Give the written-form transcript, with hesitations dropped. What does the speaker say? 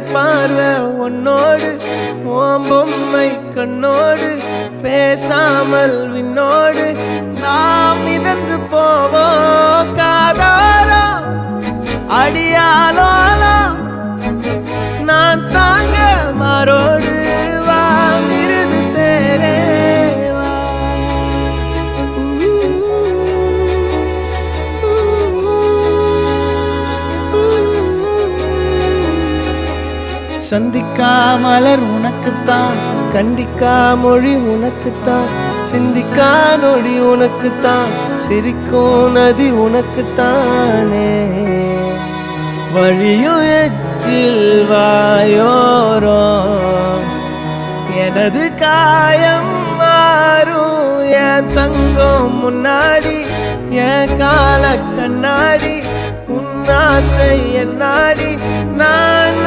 பார்வை உன்னோடு ஓம் பொம்மை கண்ணோடு பேசாமல் விண்ணோடு நாம் மிதந்து போவோம் காதாரோ அடியாலோலோ நான் தாங்க மாறோடு வா மிருது தேரே வா சந்திக்கா மலர் உனக்குத்தான் கண்டிக்கா மொழி உனக்குத்தான் சிந்திக்கா நொடி உனக்குத்தான் சிரிக்கும் நதி உனக்குத்தானே வழியும் எச்சில் வாயோரோ எனது காயம் மாறும் என் தங்கம் முன்னாடி என் கால கண்ணாடி உன் ஆசை என் நாடி நான்